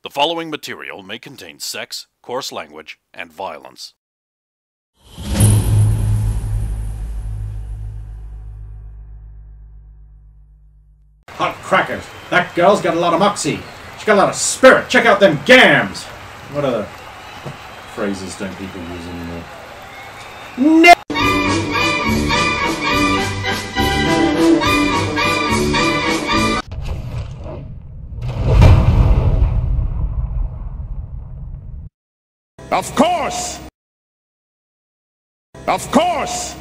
The following material may contain sex, coarse language, and violence. Hot crackers! That girl's got a lot of moxie. She's got a lot of spirit. Check out them gams! What other phrases don't people use anymore? No! Of course! Of course!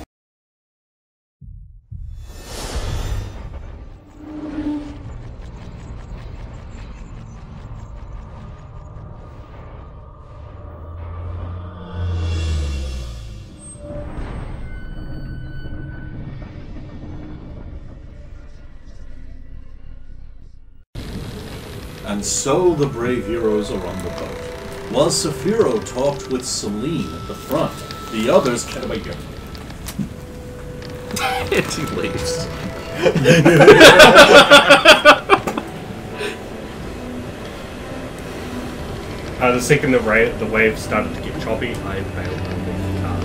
And so the brave heroes are on the boat. While Saphiro talked with Celine at the front, the others get away here. He leaves. The second the wave started to get choppy, I bailed on the car.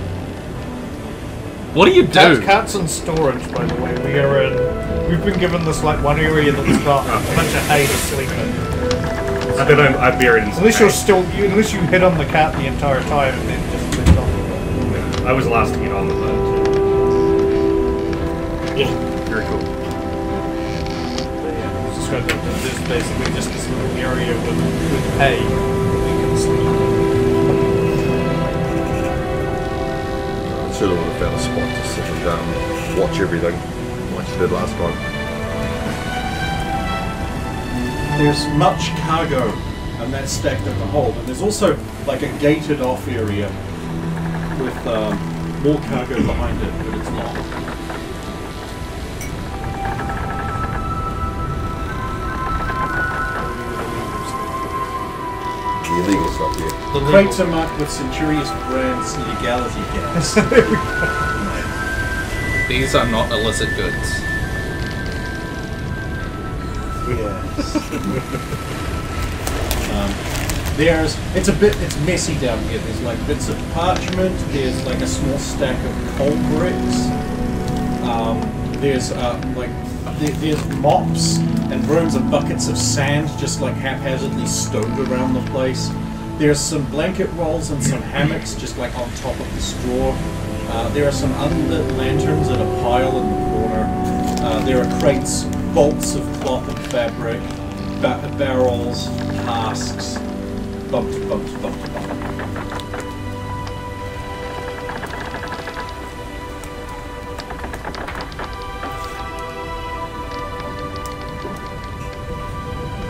What do you do? That cat's in storage, by the way. We've been given this like one area that's got a bunch of hay to sleep in. I buried in some hay. Unless you hit on the cat the entire time and then just lift off the boat. Yeah, I was the last to get on the boat. Yeah, very cool. But yeah, it's just going to this is basically just this little area with hay that we can sleep. I should have found a spot to sit down and watch everything like you did last time. There's much cargo, and that's stacked at the hold. And there's also like a gated off area with more cargo behind it, but it's locked. The illegal stuff here. The crates are marked with Centurious Brand's legality gas. These are not illicit goods. Yes. It's messy down here. There's like bits of parchment. There's like a small stack of coal bricks. There's mops and brooms and buckets of sand just like haphazardly stowed around the place. There's some blanket rolls and some hammocks just like on top of the straw. There are some unlit lanterns at a pile in the corner. There are crates, bolts of cloth and fabric, barrels, casks, bump.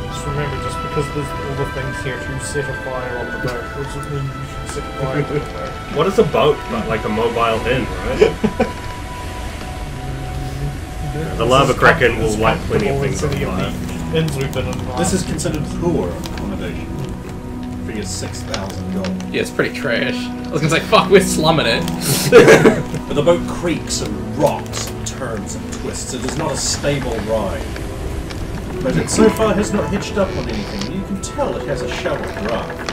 Just remember, just because there's all the things here to set a fire on the boat doesn't mean you should set fire to the boat. What is a boat but like a mobile inn, right? The lava kraken will light plenty of things on fire. This is considered poor accommodation. Figures 6,000 gold. Yeah, it's pretty trash. I was gonna say, fuck, we're slumming it. But the boat creaks and rocks and turns and twists. It is not a stable ride. But it so far has not hitched up on anything. You can tell it has a shallow draft,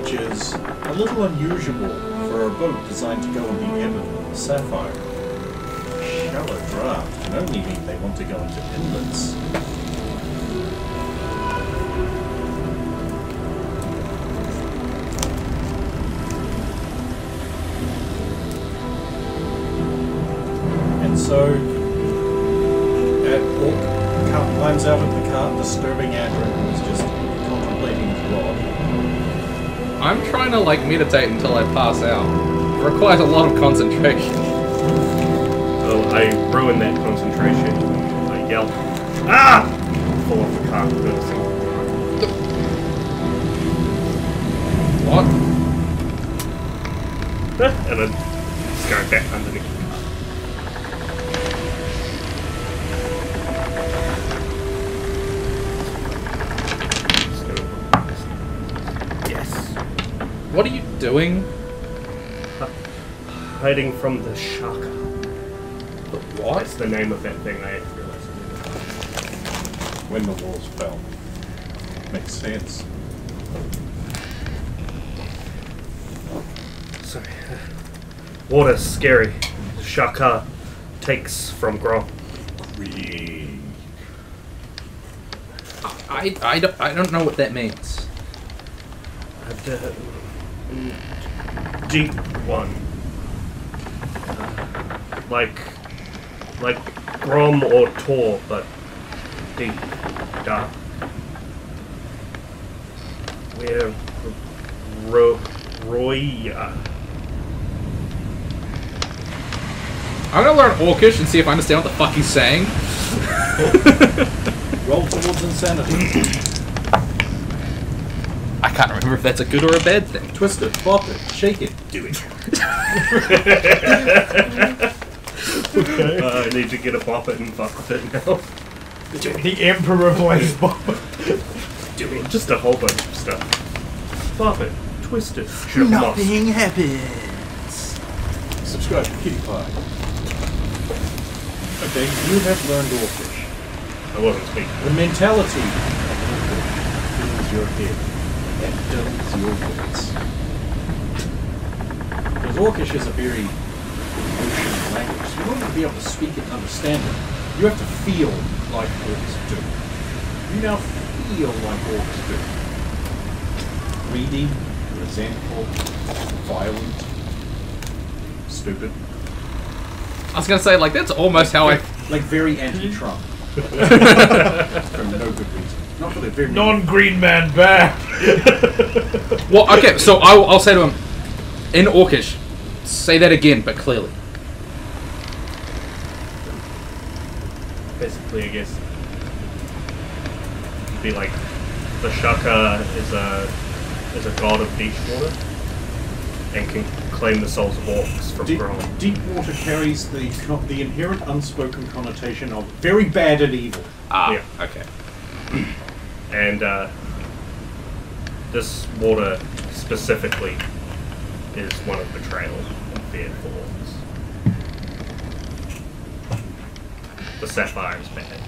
which is a little unusual for a boat designed to go on the ebb of the Sapphire. Shallow draft can only mean they want to go into inlets. And so, Orc climbs out of the cart, disturbing Adrian, who's just contemplating his rod. I'm trying to like meditate until I pass out. It requires a lot of concentration. So I ruin that concentration. I yell, "Ah!" Fall off the cart with a single What? and then just go back underneath the cart. Yes. What are you doing? Hiding from the Shaka. The what? That's the name of that thing I realized. When the walls fell. Makes sense. Sorry. Water's scary. Shaka takes from Grom. I don't know what that means. Deep one. Like Grom or Tor, but deep, dark. We're Roya. I'm gonna learn Orcish and see if I understand what the fuck he's saying. Roll towards insanity. I can't remember if that's a good or a bad thing. Twist it, flop it, shake it, do it. I need to get a bop it and fuck with it now. The Emperor plays Bob. Just a whole bunch of stuff. Bop it, twist it, shoot 'em off. happens. Subscribe to Kitty Pie. Okay, you have learned Orcish. I wasn't speaking. The mentality of Orcish fills your head and dulls your wits. Because Orcish is a very emotional language. So in order to be able to speak it and understand it, you have to feel like orcs do. You now feel like orcs do. Greedy, resentful, violent, stupid. I was gonna say, like, that's almost how I... Like very anti-Trump. For no good reason. Not for the very... Non-green man back. Well, okay, so I'll say to him, in Orcish, say that again, but clearly. Basically, I guess it'd be like the Shaka is a god of deep water and can claim the souls of orcs from Grom. Deep water carries the inherent unspoken connotation of very bad and evil. Ah, Yeah. okay. And this water specifically is one of betrayal and fear for orcs. The sapphire is bad.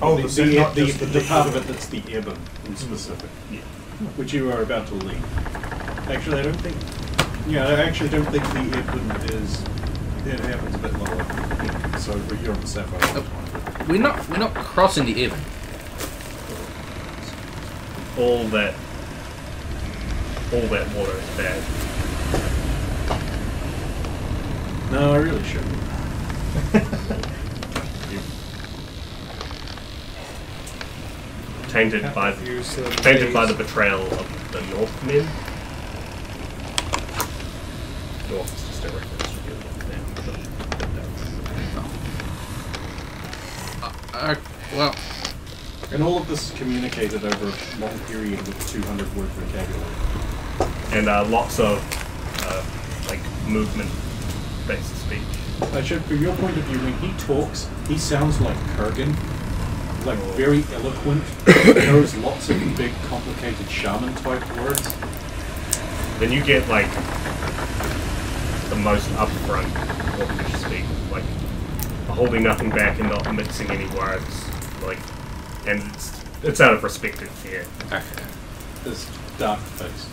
Oh, the part of it that's the ebon in specific. Yeah. Which you are about to leave. Actually, I don't think... Yeah, I actually don't think the ebon is... It happens a bit lower. So you're on the sapphire. We're not crossing the Evan. All that water is bad. No, I really shouldn't. Tainted by the betrayal of the Northmen. North is just a reference to the Northmen. Well, And all of this is communicated over a long period with 200 word vocabulary. And lots of like movement-based speech. Actually, from your point of view, when he talks, he sounds like Kurgan. Like very eloquent. Knows lots of big, complicated shaman-type words. Then you get like the most upfront Orcish speak, like holding nothing back and not mixing any words, like, and it's out of respect and fear. okay. This dark face.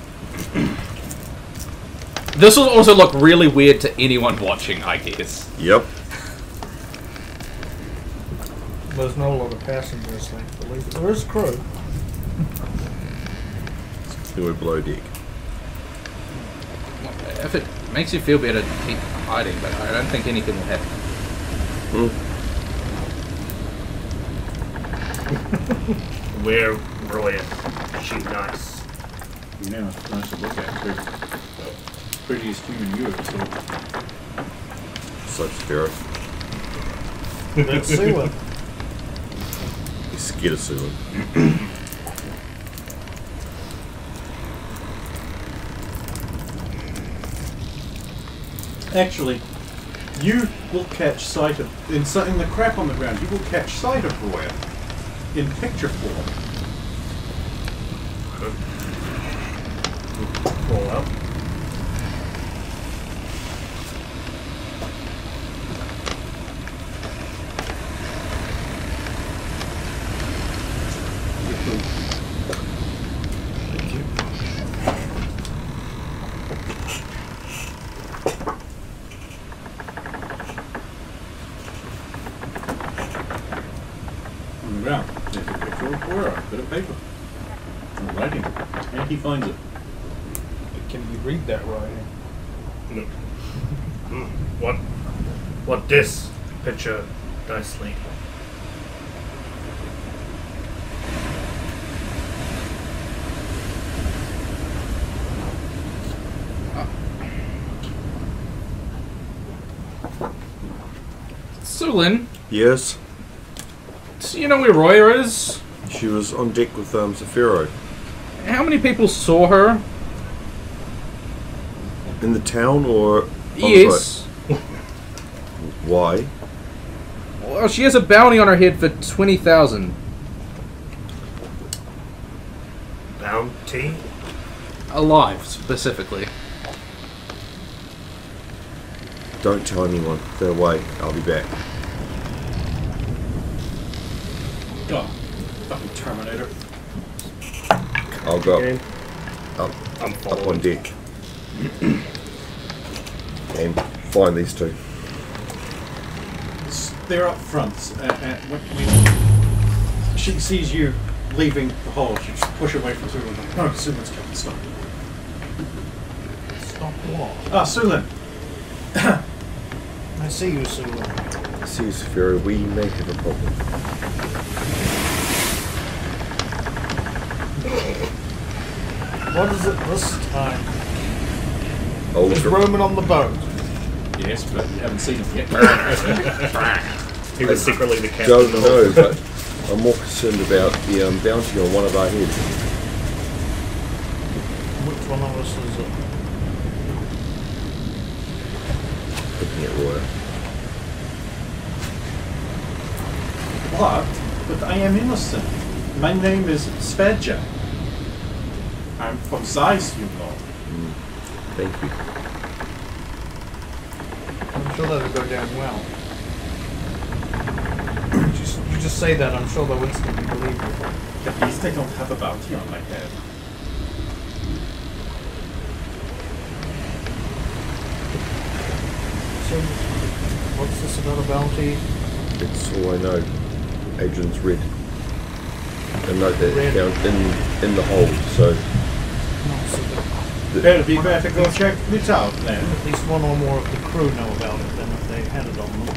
This will also look really weird to anyone watching, I guess. Yep. There's not a lot of passengers, thankfully. But there is crew. Then we blow deck. If it makes you feel better, keep hiding, but I don't think anything will happen. We're royal. She's nice. Yeah, nice to look at. Too. Prettiest human you ever saw. Such spirit. Let's see what. He's scared of Sulu. Actually, you will catch sight of, in the crap on the ground, you will catch sight of Roya in picture form. Roll up. Writing. And he finds it. Can you read that writing? No. What this picture, nice lady? Sulin, Yes, do you know where Roya is? she was on deck with Zafiro. How many people saw her? In the town or on Yes. the boat? Why? Well, she has a bounty on her head for 20,000. Bounty? Alive, specifically. Don't tell anyone. They're away. I'll be back. Oh, fucking Terminator. I'll go Game. up I'm on following. deck and find these two. They're up front. When she sees you leaving the hall, she just push away from Sulin. Oh, Sulin's coming. Stop. Stop what? Ah, Sulin. I see you, Sulu. See, Zafiro, we may have a problem. What is it this time? Oh, Is Roman on the boat? Yes, but you haven't seen him yet. He was secretly the captain. don't know, but I'm more concerned about the bounty on one of our heads. Which one of us is it? Looking at Roya. What? But I am innocent. My name is Svedja. I'm from Zeiss, you know. Thank you. I'm sure that'll go down well. You just say that, I'm sure they'll instantly believe you. At least I don't have a bounty on my head. So, what's this about a bounty? It's all I know. Adrian's read a note that Read. found in the hole, so No, so Better be better go check it out then. at least one or more of the crew know about it than if they had it on them.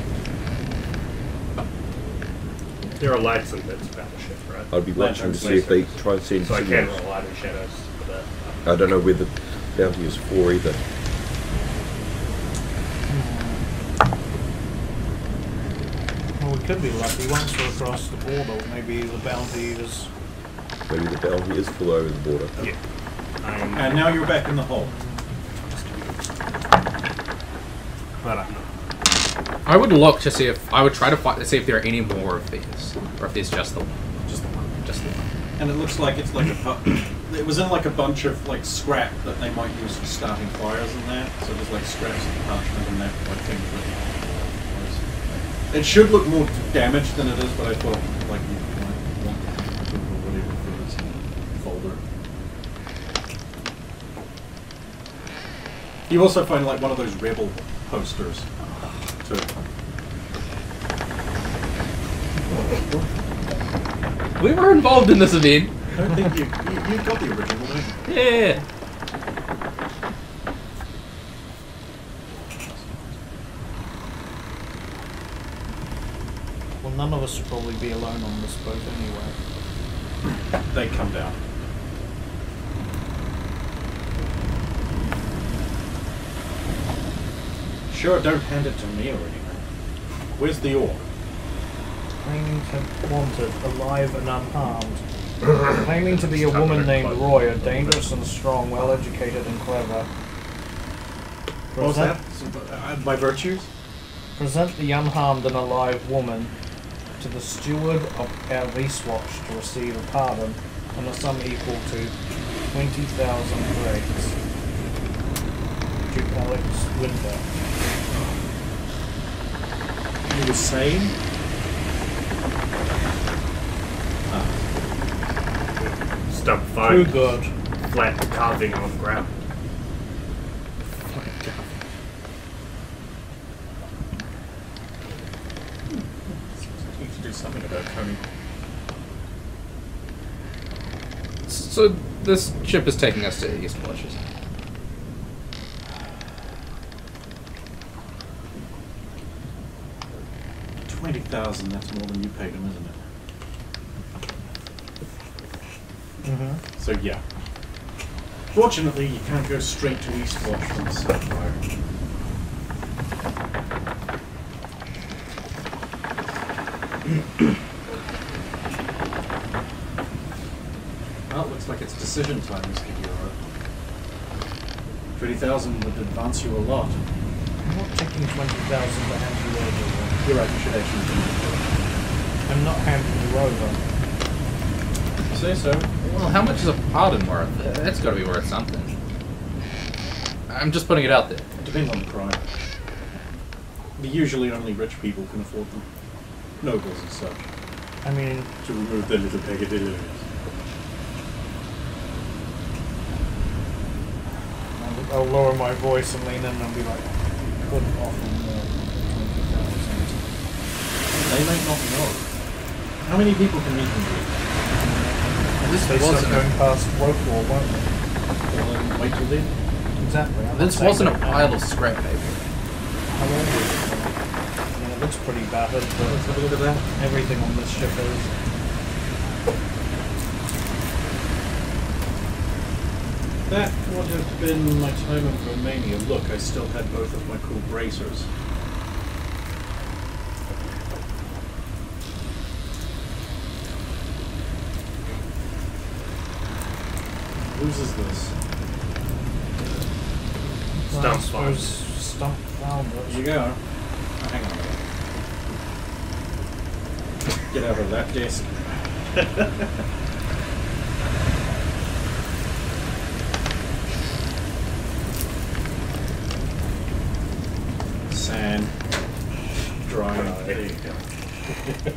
There are lights and bits about the ship, right? I'd be watching to see if they try and send So I can signals. roll light and shadows for that. I don't know where the bounty is for either. Well, we could be lucky once we're across the border. Maybe the bounty is... Maybe the bounty is full over the border. Yeah. And now you're back in the hole. But I'm not. I would look to see if I would try to see if there are any more of these, or if there's just the one. Just the one. Just the one. And it looks like it's like it was in like a bunch of like scrap that they might use for starting fires and that. So there's like scraps of parchment and that like things that. It should look more damaged than it is, but I thought like you might want to Google whatever for this folder. You also find like one of those rebel posters too. We were involved in this event. I don't think you got the original, didn't you? Yeah. Well, none of us should probably be alone on this boat anyway. They come down. Sure, don't hand it to me or anything. Where's the orc? Claiming to wanted, alive and unharmed. Claiming to be a woman named Roya, dangerous and strong, well-educated and clever. What was that? My virtues? Present the unharmed and alive woman to the steward of our lease watch to receive a pardon and a sum equal to 20,000 grades. Duke Alex Winter. You were saying? Stump Too fine. good. Flat carving on ground. You need to do something about Tony. So this ship is taking us to Eastwatch. 20,000, that's more than you paid him, isn't it? Mm-hmm. So yeah. Fortunately, you can't go straight to Eastwatch from the Sapphire. Well, it looks like it's decision time, Mr. Jor-Karroc. 20,000 would advance you a lot. I'm not taking 20,000 to hand you over. You're right, you should actually do I'm not handing you over. it. Say so. Well, how much is a pardon worth? That's got to be worth something. I'm just putting it out there. It depends on the crime. Usually only rich people can afford them. Nobles and such. I mean, To remove their little peccadillos. I'll lower my voice and lean in and be like, you couldn't offer more than 20,000. They may not know. How many people can meet them here? They start going past rope wall, won't they? Well, then wait till then. Exactly. I'm not This saying wasn't a that now. pile of scrap paper. How old is it? I mean, it looks pretty battered, Let's but have a look at that. everything on this ship is. That would have been my time in Romania. Look, I still had both of my cool bracers. Whose is this? Stump Those stump founders. Here you go. Oh, hang on a minute. Get out of that desk. Sand. Dry. There you go.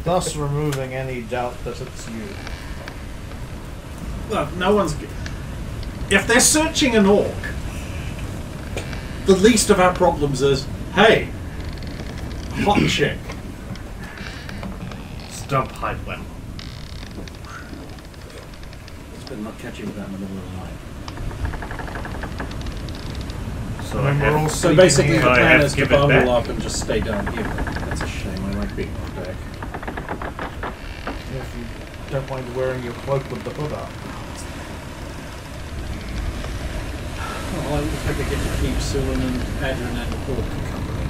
Thus removing any doubt that it's you. Look, no one's... If they're searching an orc, the least of our problems is, hey, hot chick. Stump Highway. It's better not catch you with that in the middle of the night. So I mean, we're all So sleeping basically here. the I plan have is to to give it bundle back. up and just stay down here. That's a shame, I like being on deck. If you don't mind wearing your cloak with the hood up. Well, it looks like I get to keep Sulan and Adrian and Paul company.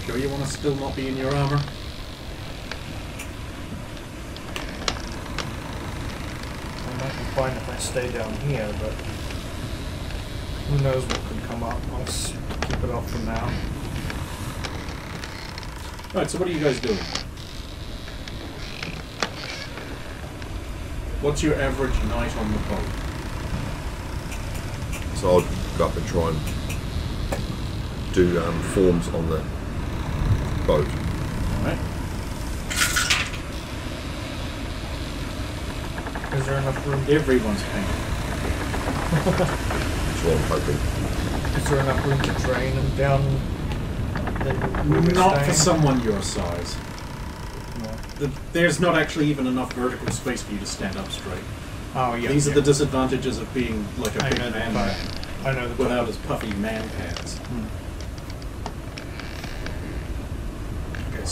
Sure you want to still not be in your armor? I might be fine if I stay down here, but who knows what could come up. I'll keep it off for now. Right, so what are you guys doing? What's your average night on the boat? So I'll go up and try and do forms on the boat. Alright. Is there enough room? Everyone's painting. That's what I'm hoping. Is there enough room to train and down? Where we're Not for staying? someone your size. No. There's not actually even enough vertical space for you to stand up straight. Oh yeah. These are yeah. the disadvantages of being like a I big know the man part. I know the without part. his puffy man pads. Okay,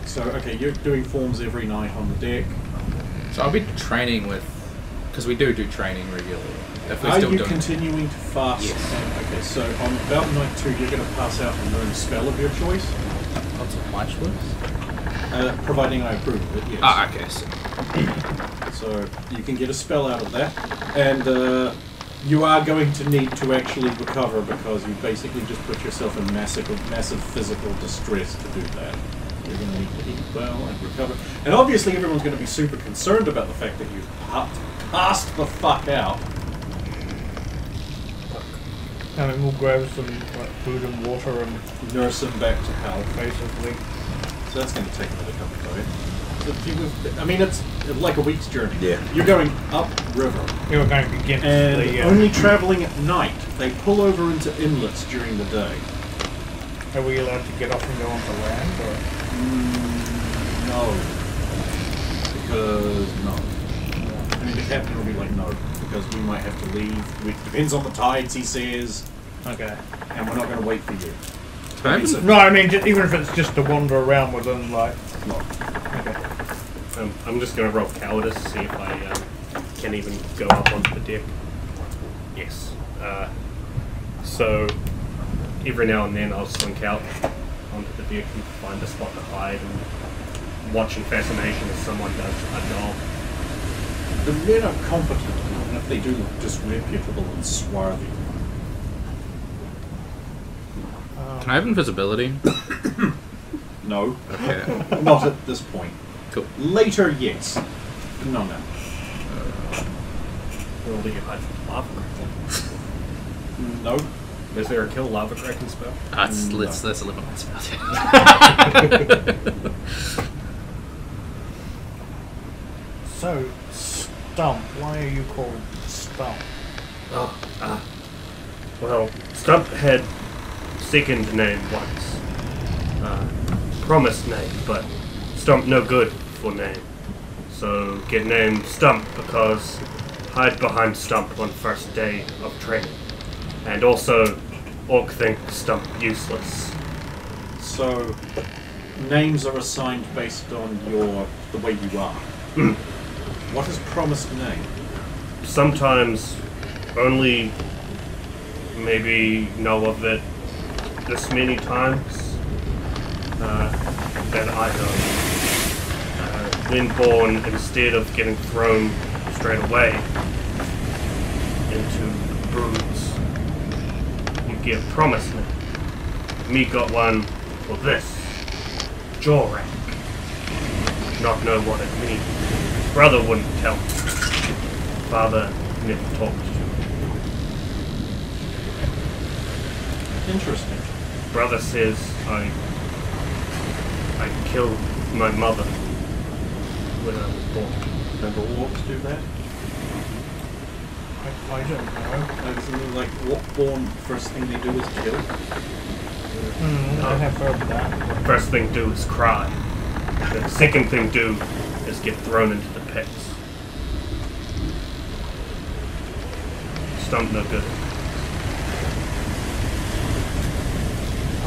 so okay, you're doing forms every night on the deck. So I'll be training with, because we do training regularly. If we're Are still you doing continuing to fast? Yes. Okay, so on about night 2, you're going to pass out and learn a spell of your choice, lots of watch lists. providing I approve of it. Yes. Ah, okay. So So you can get a spell out of that, and you are going to need to actually recover because you basically just put yourself in massive physical distress to do that. You're going to need to eat well and recover. And obviously everyone's going to be super concerned about the fact that you've passed the fuck out. I mean, we'll grab some like, food and water and Nurse him back to health. basically. So that's going to take another couple of days. So I mean, it's like a week's journey. Yeah. You're going upriver. You're going to begin And the. only traveling at night. They pull over into inlets during the day. Are we allowed to get off and go onto land, or No. Because no. captain will be like, no, because we might have to leave. It depends on the tides, he says, Okay. and we're not going to wait for you. No, I mean, even if it's just to wander around with them, like... No. Okay. I'm just going to roll cowardice to see if I can even go up onto the deck. Yes. So, every now and then I'll slink out onto the deck and find a spot to hide and watch in fascination as someone does a job. The men are competent, and if they do look disreputable and swarthy. Can I have invisibility? No. Okay. Not at this point. Cool. Later, yes. No. Where will you hide from lava kraken? No. Is there a kill lava kraken spell? That's a little bit spell. So, Stump. Why are you called Stump? Well, Stump had second name once. Promised name, but Stump no good for name. So get named Stump because hide behind Stump on first day of training. And also, Orc think Stump useless. So, names are assigned based on the way you are. What is promised name? Sometimes only maybe know of it this many times that I know. When born, instead of getting thrown straight away into broods, you get promised name. Me got one for this. Jor-Karroc. Not know what it means. Brother wouldn't tell me. Father never talked to me. Interesting. Brother says I killed my mother when I was born. Remember orcs do that? I don't know. Isn't it like orc born, first thing they do is kill? I have heard that. First thing do is cry. The second thing do is get thrown into the pits. Stump no good.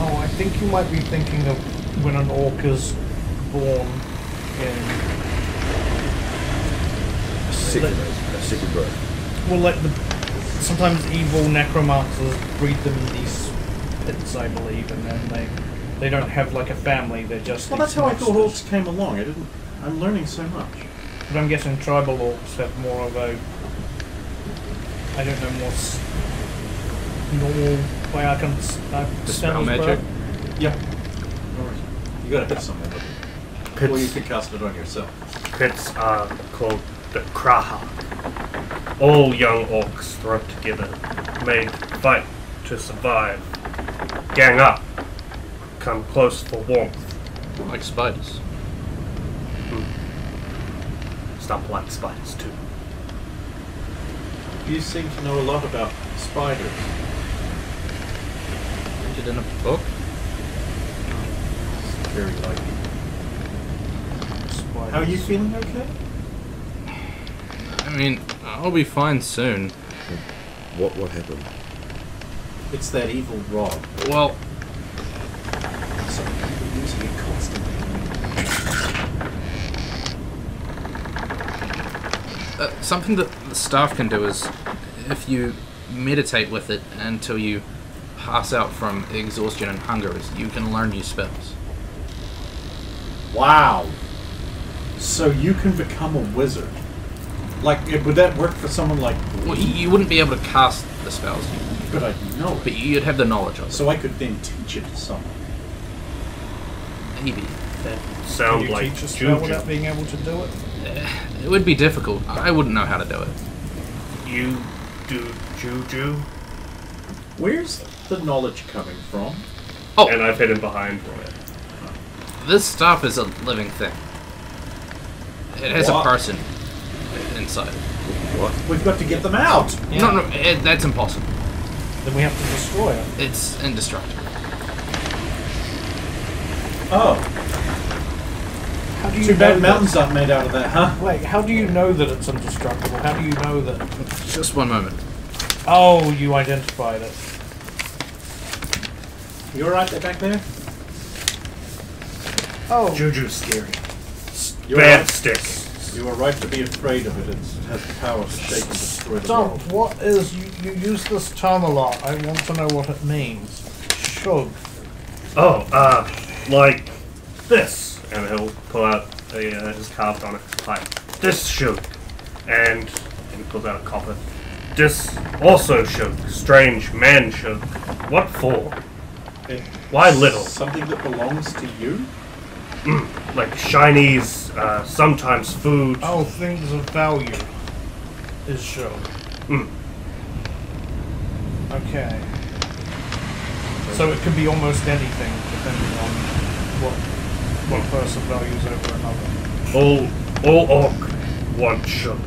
Oh, I think you might be thinking of when an orc is born in... A second birth. Well, like sometimes evil necromancers breed them in these pits, I believe, and then they don't have like a family. They're just. Well, that's how I thought orcs came along. I'm learning so much. But I'm guessing tribal orcs have more of a. I don't know, more normal way I can. Dispel magic. Yeah. Alright. You gotta have something. Or you could cast it on yourself. Pits are called the Krahak. All young orcs thrown together, made fight to survive. Gang up. Come close for warmth. Like spiders. Stump like spiders too. You seem to know a lot about spiders. Read it in a book. It's very likely. Spiders. How are you feeling? Okay. I mean, I'll be fine soon. What happened? It's that evil rod. Well, So you're using it constantly. something that the staff can do is, if you meditate with it until you pass out from exhaustion and hunger, is you can learn new spells. Wow. So you can become a wizard. Like, would that work for someone like Well, me? you wouldn't be able to cast the spells, But I know it. but you'd have the knowledge of it. So I could then teach it to someone. Maybe. That Can sound you like teach a spell juju. without being able to do it? It would be difficult. I wouldn't know how to do it. You do juju, Where's the knowledge coming from? Oh, and I've hidden behind it. this staff is a living thing. It has What? a person inside it. What? We've got to get them out. No, that's impossible. Then we have to destroy it. It's indestructible. Oh. How do you Too know bad that- mountains aren't made out of that, huh? Wait, how do you know that it's indestructible? How do you know that... Just one moment. Oh, you identified it. You alright there back there? Oh, Juju's scary. You're Bad right. sticks. You are right to be afraid of it. It has the power to shake and destroy the Stump, world. what is... You use this term a lot. I want to know what it means. Shug. Oh, like this. And he'll pull out his carved on it. Like, this shug. And he pulls out a copper. This also shug. Strange man shug. What for? It- Why little? Something that belongs to you? Like shinies, sometimes food. Oh, things of value is shug. Mm. Okay. So it could be almost anything, depending on what person values over another. All orc want shug.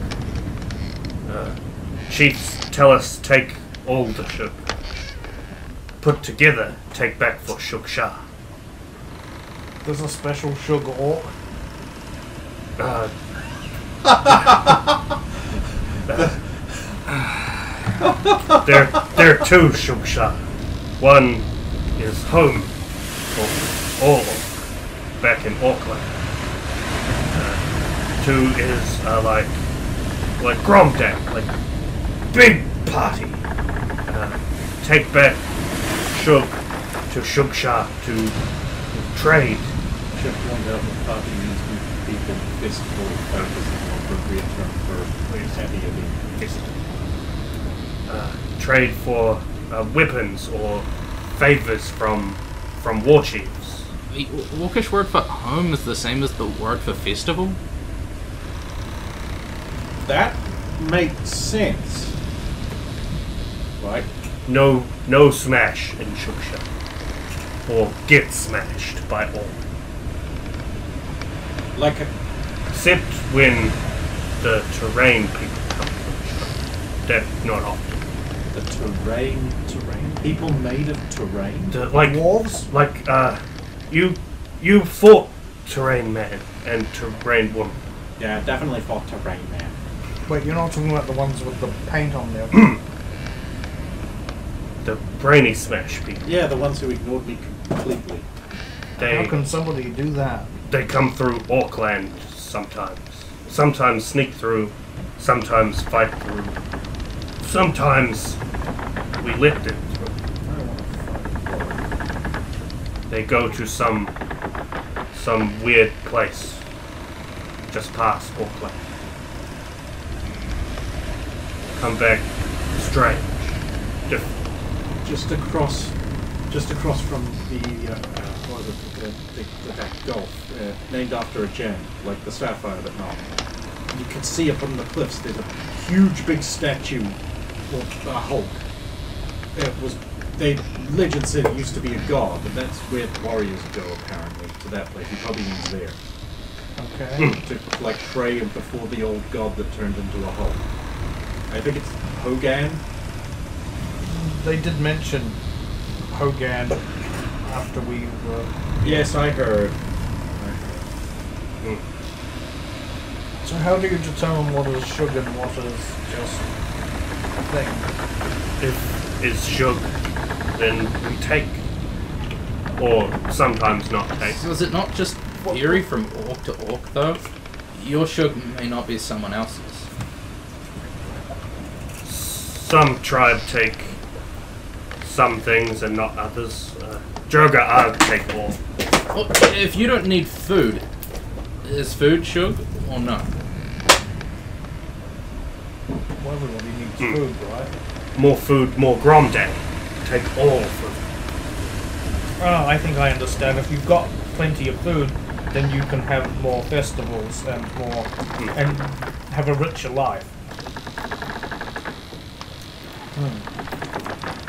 Chiefs tell us take all the shug. Put together, take back for shug sha. There's a special shug orc. There are two shug sha. One is home for all orc back in Auckland. Two is like Gromdak, like big party. Take back shug to shug sha to trade. Chip pointed out that party means with people fistful is an appropriate term for AD&D. Trade for weapons or favors from war chiefs. The Orcish word for home is the same as the word for festival? That makes sense. Right? No smash in Shuksha. Or get smashed by all. Like a... Except when the terrain people come from. That not often. The terrain? People made of terrain? Like Dwarves? Like you fought terrain man and terrain woman. Yeah, definitely fought terrain, man. Wait, you're not talking about the ones with the paint on there? The brainy smash people. Yeah, the ones who ignored me completely. How can somebody do that? They come through Auckland sometimes. Sometimes sneak through, sometimes fight through. Sometimes we let them through. I don't want to fight. They go to some weird place just past Auckland. Come back strange, different. Just across from the what was it, that gulf, named after a gem, like the sapphire but not. You can see up on the cliffs there's a huge big statue of a Hulk. Legend said it used to be a god, and that's where the warriors go apparently, to that place. He probably means there. Okay. To like pray before the old god that turned into a Hulk. I think it's Hogan. They did mention Hogan after we were... Yes, I heard. So how do you determine what is sugar and what is just a thing? If it's shug, then we take. Or sometimes not take. So is it not just vary from orc to orc, though? Your shug may not be someone else's. Some tribe take some things and not others. Jor-Karroc take all. Well, if you don't need food, is food shug or no? Well, everybody needs food, right? More food, more Gromdak. Take all food. Oh, I think I understand. If you've got plenty of food, then you can have more festivals and more... and have a richer life.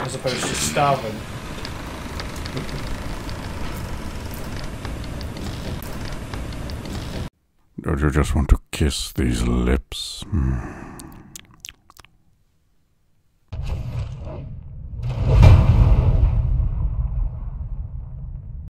As opposed to starving. Don't you just want to kiss these lips?